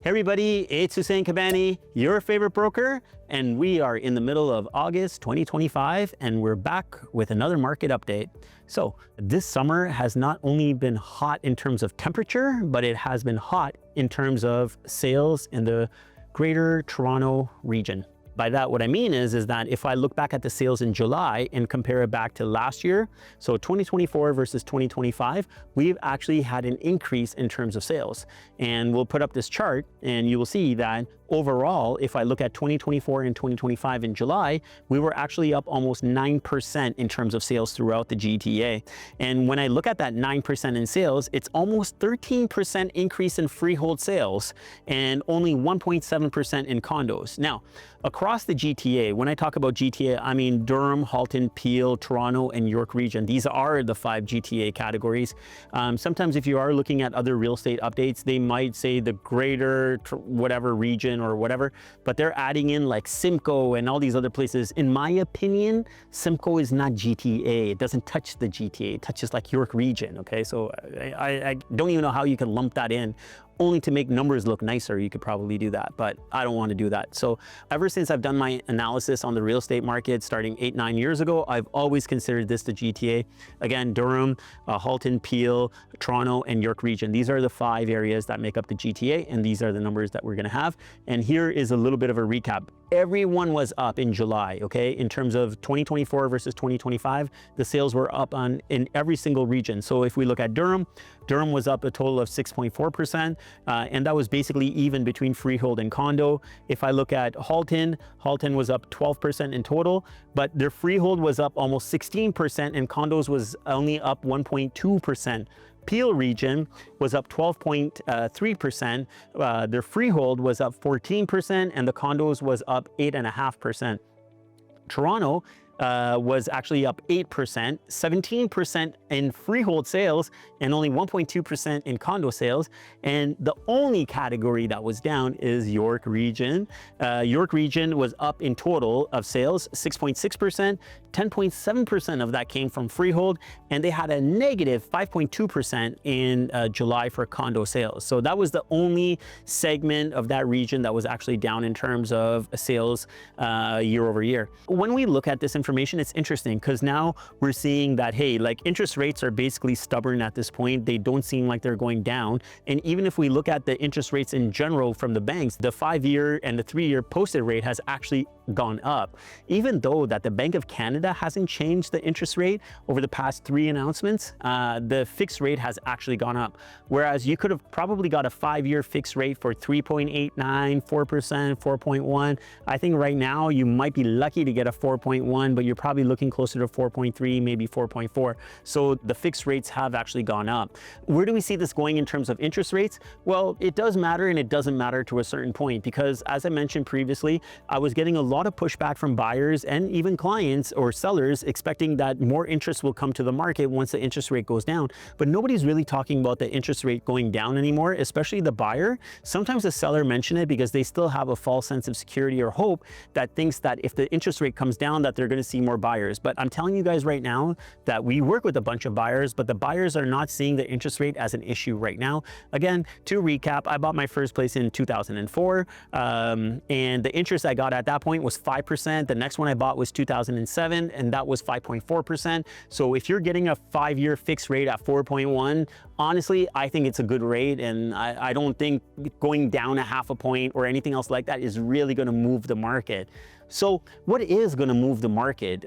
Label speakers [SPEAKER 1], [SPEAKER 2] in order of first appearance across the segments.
[SPEAKER 1] Hey everybody, it's Hussein Kabani, your favorite broker, and we are in the middle of August 2025 and we're back with another market update. So this summer has not only been hot in terms of temperature, but it has been hot in terms of sales in the Greater Toronto region. By that, what I mean is that if I look back at the sales in July and compare it back to last year, so 2024 versus 2025, we've actually had an increase in terms of sales. And we'll put up this chart and you will see that overall, if I look at 2024 and 2025 in July, we were actually up almost 9% in terms of sales throughout the GTA. And when I look at that 9% in sales, it's almost 13% increase in freehold sales and only 1.7% in condos. Now, across the GTA, when I talk about GTA, I mean Durham, Halton, Peel, Toronto, and York region. These are the 5 GTA categories. Sometimes if you are looking at other real estate updates, they might say the greater whatever region or whatever, but they're adding in like Simcoe and all these other places. In my opinion, Simcoe is not GTA. It doesn't touch the GTA. It touches like York region, okay? So I don't even know how you can lump that in. Only to make numbers look nicer, you could probably do that, but I don't want to do that. So ever since I've done my analysis on the real estate market starting 8-9 years ago, I've always considered this the GTA. Again, Durham, Halton, Peel, Toronto, and York region. These are the 5 areas that make up the GTA, and these are the numbers that we're gonna have. And here is a little bit of a recap. Everyone was up in July, okay? In terms of 2024 versus 2025, the sales were up in every single region. So if we look at Durham, Durham was up a total of 6.4%, and that was basically even between freehold and condo. If I look at Halton, Halton was up 12% in total, but their freehold was up almost 16% and condos was only up 1.2%. Peel region was up 12.3%, their freehold was up 14%, and the condos was up 8.5%. Toronto was actually up 8%, 17% in freehold sales, and only 1.2% in condo sales. And the only category that was down is York region. York region was up in total of sales, 6.6%, 10.7% of that came from freehold, and they had a negative 5.2% in July for condo sales. So that was the only segment of that region that was actually down in terms of sales year over year. When we look at this information, it's interesting because now we're seeing that, hey, like interest rates are basically stubborn at this point. They don't seem like they're going down. And even if we look at the interest rates in general from the banks, the 5-year and the 3-year posted rate has actually gone up. Even though that the Bank of Canada hasn't changed the interest rate over the past 3 announcements, the fixed rate has actually gone up. Whereas you could have probably got a 5-year fixed rate for 3.89, 4%, 4.1. I think right now you might be lucky to get a 4.1, but you're probably looking closer to 4.3, maybe 4.4. So the fixed rates have actually gone up. Where do we see this going in terms of interest rates? Well, it does matter and it doesn't matter to a certain point because as I mentioned previously, I was getting a lot of pushback from buyers and even clients or sellers expecting that more interest will come to the market once the interest rate goes down. But nobody's really talking about the interest rate going down anymore, especially the buyer. Sometimes the seller mention it because they still have a false sense of security or hope that thinks that if the interest rate comes down that they're going to see more buyers. But I'm telling you guys right now that we work with a bunch of buyers, but the buyers are not seeing the interest rate as an issue right now. Again, to recap, I bought my first place in 2004 and the interest I got at that point was 5%. The next one I bought was 2007 and that was 5.4%. So if you're getting a 5-year fixed rate at 4.1, honestly, I think it's a good rate, and I don't think going down a half a point or anything else like that is really going to move the market. So what is going to move the market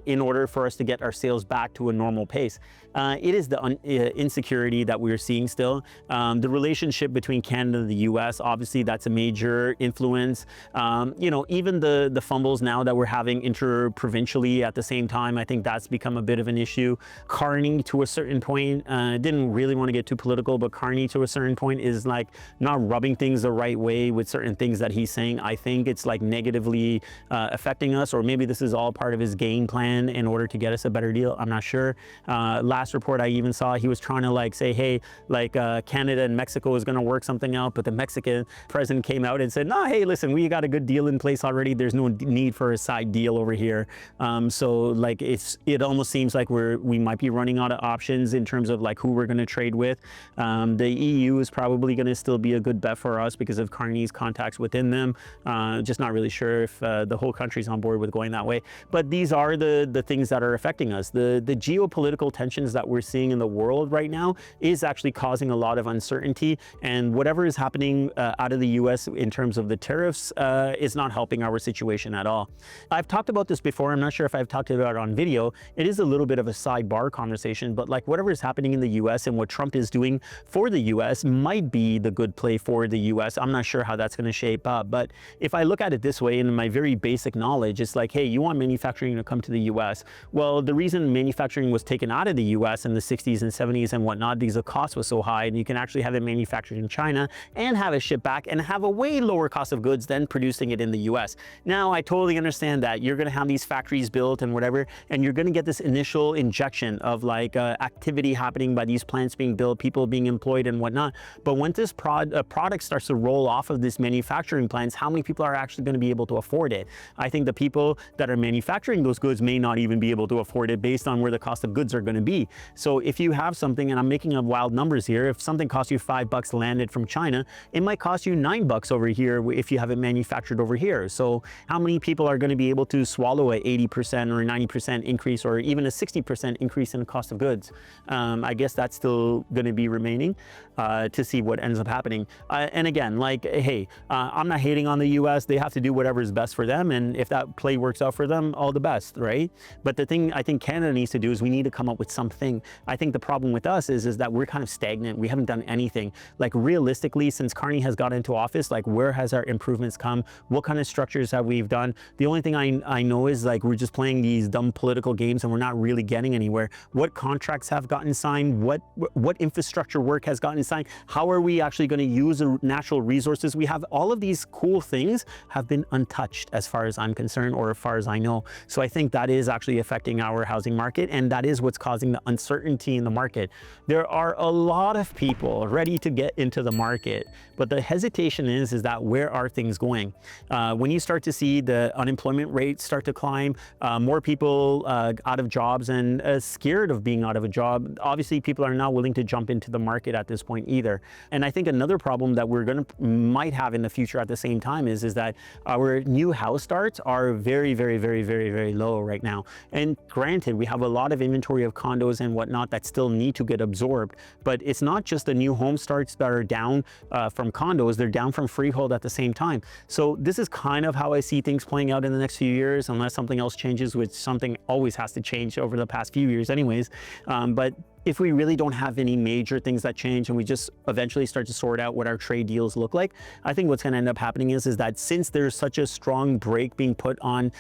[SPEAKER 1] in order for us to get our sales back to a normal pace? It is the insecurity that we're seeing still. The relationship between Canada and the US, obviously that's a major influence. You know, even the fumbles now that we're having inter-provincially at the same time, I think that's become a bit of an issue. Carney to a certain point, didn't really want to get too political, but Carney to a certain point is like not rubbing things the right way with certain things that he's saying. I think it's like negatively affecting us, or maybe this is all part of his game plan in order to get us a better deal. I'm not sure. Last report I even saw, he was trying to like say, hey, like Canada and Mexico is going to work something out, but the Mexican president came out and said, no, hey, listen, we got a good deal in place already. There's no need for a side deal over here. So like it almost seems like we might be running out of options in terms of like who we're going to trade with. The EU is probably going to still be a good bet for us because of Carney's contacts within them. Just not really sure if the whole country's on board with going that way. But these are the things that are affecting us. The geopolitical tensions that we're seeing in the world right now is actually causing a lot of uncertainty, and whatever is happening out of the US in terms of the tariffs is not helping our situation at all. I've talked about this before. I'm not sure if I've talked about it on video. It is a little bit of a sidebar conversation, but like whatever is happening in the US and what Trump is doing for the US might be the good play for the US. I'm not sure how that's going to shape up, but if I look at it this way, in my very basic knowledge, it's like, hey, you want manufacturing to come to the US. Well, the reason manufacturing was taken out of the US in the 60s and 70s and whatnot, because the cost was so high, and you can actually have it manufactured in China and have it shipped back and have a way lower cost of goods than producing it in the US. Now, I totally understand that you're going to have these factories built and whatever, and you're going to get this initial injection of like activity happening by these plants being built, people being employed and whatnot. But when this product starts to roll off of this manufacturing plants, how many people are actually going to be able to afford it? I think the people that are manufacturing those goods may not even be able to afford it based on where the cost of goods are going to be. So if you have something, and I'm making up wild numbers here, if something costs you $5 landed from China, it might cost you $9 over here if you have it manufactured over here. So how many people are going to be able to swallow a 80% or 90% increase, or even a 60% increase in the cost of goods? I guess that's still going to be remaining to see what ends up happening. And again, like, hey, I'm not hating on the US. They have to do whatever is best for them, and if that play works out for them, all the best, right? But the thing I think Canada needs to do is we need to come up with something. I think the problem with us is that we're kind of stagnant. We haven't done anything. Like realistically, since Carney has got into office, like where has our improvements come? What kind of structures have we done? The only thing I know is like we're just playing these dumb political games and we're not really getting anywhere. What contracts have gotten signed? What infrastructure work has gotten signed? How are we actually going to use the natural resources we have? All of these cool things have been untouched as far as I'm concerned, or as far as I know. So I think that is actually affecting our housing market, and that is what's causing the uncertainty in the market. There are a lot of people ready to get into the market, but the hesitation is that where are things going? When you start to see the unemployment rate start to climb, more people out of jobs and scared of being out of a job, obviously people are not willing to jump into the market at this point either. And I think another problem that might have in the future at the same time is that our new house starts are very, very, very, very, very low right now. And granted, we have a lot of inventory of condos and whatnot that still need to get absorbed, but it's not just the new home starts that are down from condos, they're down from freehold at the same time. So this is kind of how I see things playing out in the next few years, unless something else changes, which something always has to change over the past few years anyways. But if we really don't have any major things that change and we just eventually start to sort out what our trade deals look like, I think what's going to end up happening is that since there's such a strong break being put on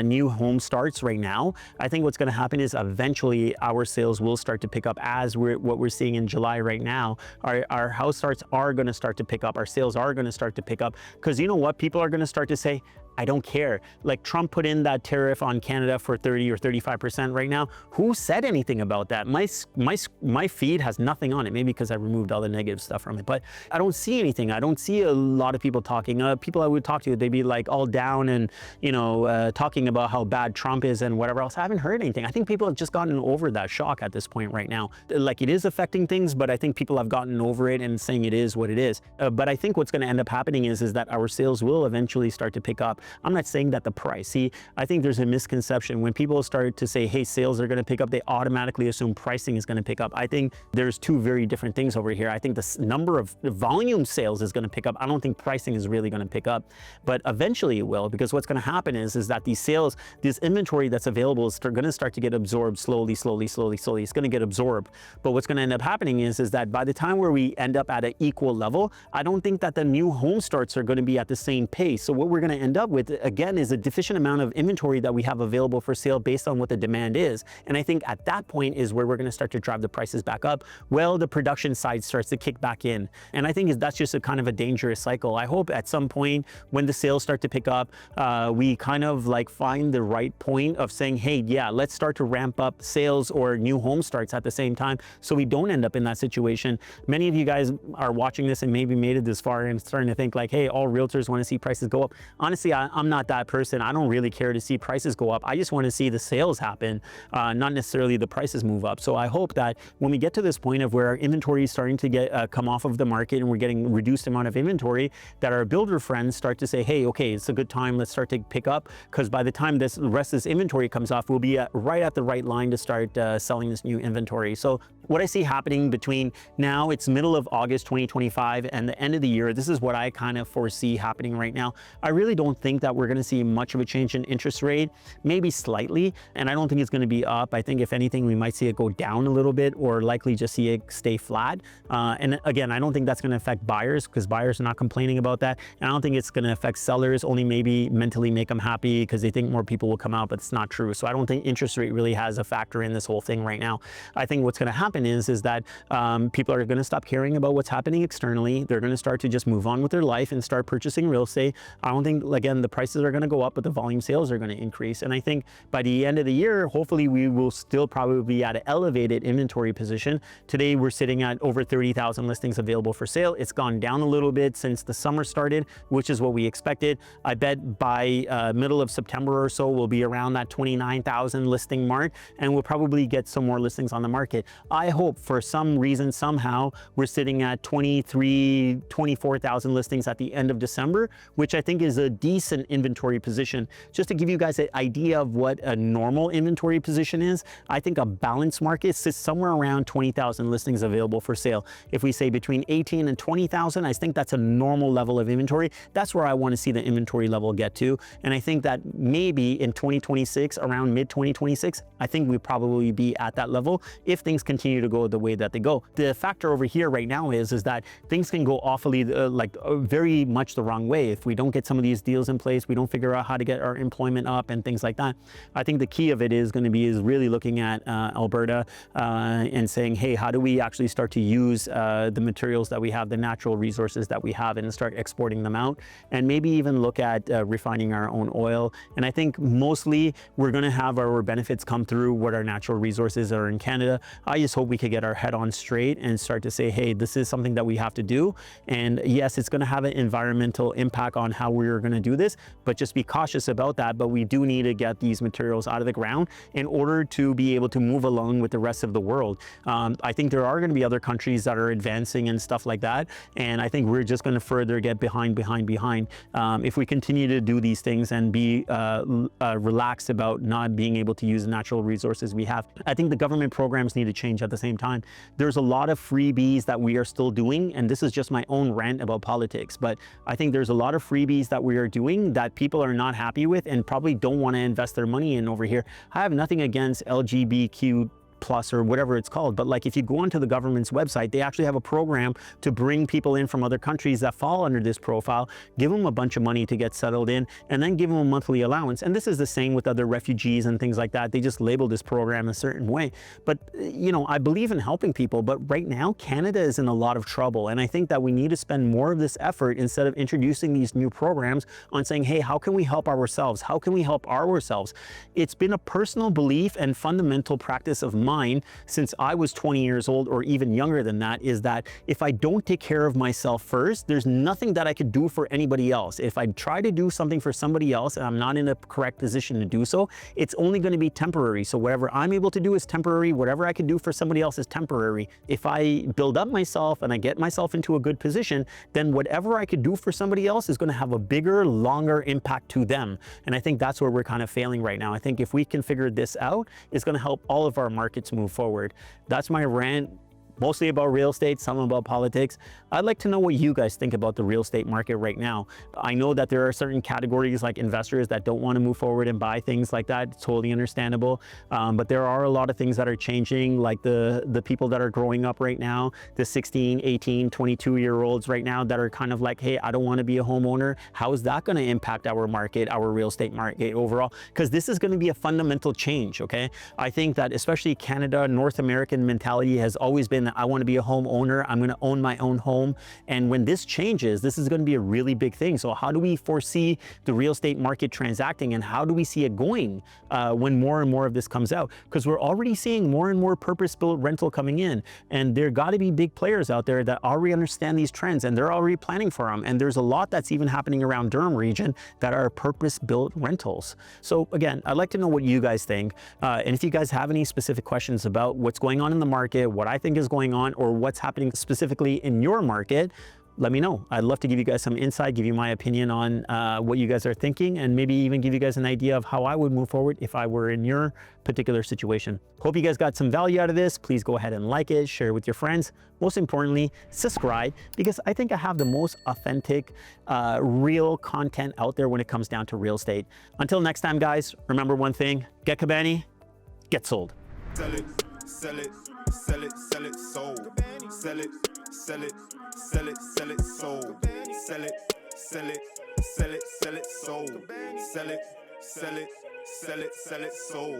[SPEAKER 1] new home starts right now, I think what's going to happen is eventually our sales will start to pick up, as what we're seeing in July right now. Our house starts are going to start to pick up. Our sales are going to start to pick up, because you know what? People are going to start to say, I don't care. Like Trump put in that tariff on Canada for 30 or 35% right now. Who said anything about that? My feed has nothing on it, maybe because I removed all the negative stuff from it, but I don't see anything. I don't see a lot of people talking. People I would talk to, they'd be like all down and, you know, talking about how bad Trump is and whatever else. I haven't heard anything. I think people have just gotten over that shock at this point right now. Like it is affecting things, but I think people have gotten over it and saying it is what it is. But I think what's going to end up happening is that our sales will eventually start to pick up. I'm not saying that the price. See, I think there's a misconception. When people start to say, hey, sales are going to pick up, they automatically assume pricing is going to pick up. I think there's two very different things over here. I think the number of volume sales is going to pick up. I don't think pricing is really going to pick up, but eventually it will, because what's going to happen is that these sales, this inventory that's available is going to start to get absorbed slowly. It's going to get absorbed. But what's going to end up happening is that by the time where we end up at an equal level, I don't think that the new home starts are going to be at the same pace. So what we're going to end up with with, again, is a deficient amount of inventory that we have available for sale based on what the demand is. And I think at that point is where we're going to start to drive the prices back up. Well, the production side starts to kick back in. And I think that's just a kind of a dangerous cycle. I hope at some point when the sales start to pick up, we kind of like find the right point of saying, hey, yeah, let's start to ramp up sales or new home starts at the same time, so we don't end up in that situation. Many of you guys are watching this and maybe made it this far and starting to think like, hey, all realtors want to see prices go up. Honestly, I'm not that person. I don't really care to see prices go up. I just want to see the sales happen, not necessarily the prices move up. So I hope that when we get to this point of where our inventory is starting to get come off of the market and we're getting reduced amount of inventory, that our builder friends start to say, hey, okay, it's a good time, let's start to pick up, because by the time the rest of this inventory comes off, we'll be right at the right line to start selling this new inventory. So what I see happening between now, it's middle of August 2025, and the end of the year, this is what I kind of foresee happening right now. I really don't think that we're going to see much of a change in interest rate, maybe slightly, and I don't think it's going to be up. I think if anything, we might see it go down a little bit, or likely just see it stay flat. And again, I don't think that's going to affect buyers, because buyers are not complaining about that. And I don't think it's going to affect sellers, only maybe mentally make them happy because they think more people will come out, but it's not true. So I don't think interest rate really has a factor in this whole thing right now. I think what's going to happen is that people are going to stop caring about what's happening externally. They're going to start to just move on with their life and start purchasing real estate. I don't think, again, the prices are going to go up, but the volume sales are going to increase. And I think by the end of the year, hopefully we will still probably be at an elevated inventory position. Today, we're sitting at over 30,000 listings available for sale. It's gone down a little bit since the summer started, which is what we expected. I bet by middle of September or so, we'll be around that 29,000 listing mark, and we'll probably get some more listings on the market. I hope for some reason, somehow, we're sitting at 23, 24,000 listings at the end of December, which I think is a decent inventory position. Just to give you guys an idea of what a normal inventory position is, I think a balanced market sits somewhere around 20,000 listings available for sale. If we say between 18 and 20,000, I think that's a normal level of inventory. That's where I want to see the inventory level get to. And I think that maybe in 2026, around mid 2026, I think we'll probably be at that level if things continue to go the way that they go. The factor over here right now is that things can go awfully very much the wrong way. If we don't get some of these deals in place, we don't figure out how to get our employment up and things like that. I think the key of it is going to be really looking at Alberta and saying, hey, how do we actually start to use the materials that we have, the natural resources that we have, and start exporting them out, and maybe even look at refining our own oil. And I think mostly we're going to have our benefits come through what our natural resources are in Canada. I just hope we could get our head on straight and start to say, hey, this is something that we have to do. And yes, it's going to have an environmental impact on how we're going to do this, but just be cautious about that. But we do need to get these materials out of the ground in order to be able to move along with the rest of the world. I think there are going to be other countries that are advancing and stuff like that. And I think we're just going to further get behind. If we continue to do these things and be relaxed about not being able to use the natural resources we have. I think the government programs need to change at the same time. There's a lot of freebies that we are still doing, and this is just my own rant about politics, but I think there's a lot of freebies that we are doing that people are not happy with and probably don't want to invest their money in over here. I have nothing against LGBTQ plus or whatever it's called, but like if you go onto the government's website, they actually have a program to bring people in from other countries that fall under this profile, give them a bunch of money to get settled in, and then give them a monthly allowance. And this is the same with other refugees and things like that. They just label this program a certain way. But you know, I believe in helping people, but right now Canada is in a lot of trouble, and I think that we need to spend more of this effort instead of introducing these new programs on saying, hey, how can we help ourselves? How can we help ourselves? It's been a personal belief and fundamental practice of mine since I was 20 years old or even younger than that, is that if I don't take care of myself first, there's nothing that I could do for anybody else. If I try to do something for somebody else and I'm not in a correct position to do so, it's only going to be temporary. So whatever I'm able to do is temporary. Whatever I can do for somebody else is temporary. If I build up myself and I get myself into a good position, then whatever I could do for somebody else is going to have a bigger, longer impact to them. And I think that's where we're kind of failing right now. I think if we can figure this out, it's going to help all of our markets move forward. That's my rant mostly about real estate, some about politics. I'd like to know what you guys think about the real estate market right now. I know that there are certain categories like investors that don't want to move forward and buy things like that. It's totally understandable. But there are a lot of things that are changing, like the people that are growing up right now, the 16, 18, 22-year-olds right now that are kind of like, hey, I don't want to be a homeowner. How is that going to impact our market, our real estate market overall? Because this is going to be a fundamental change, okay? I think that especially Canada, North American mentality has always been that I want to be a homeowner. I'm going to own my own home. And when this changes, this is going to be a really big thing. So how do we foresee the real estate market transacting, and how do we see it going when more and more of this comes out? Because we're already seeing more and more purpose-built rental coming in, and there got to be big players out there that already understand these trends and they're already planning for them. And there's a lot that's even happening around Durham region that are purpose-built rentals. So again, I'd like to know what you guys think. And if you guys have any specific questions about what's going on in the market, what I think is going on, or what's happening specifically in your market, let me know. I'd love to give you guys some insight, give you my opinion on what you guys are thinking, and maybe even give you guys an idea of how I would move forward if I were in your particular situation. Hope you guys got some value out of this. Please go ahead and like it, share it with your friends. Most importantly, subscribe, because I think I have the most authentic, real content out there when it comes down to real estate. Until next time, guys, remember one thing: get Cabani, get sold.
[SPEAKER 2] Sell it, sell it, sell it, sell it, sold. Sell it, sell it, sell it, sell it, sold. Sell it, sell it, sell it, sell it, sold. Sell it, sell it, sell it, sell it, sold.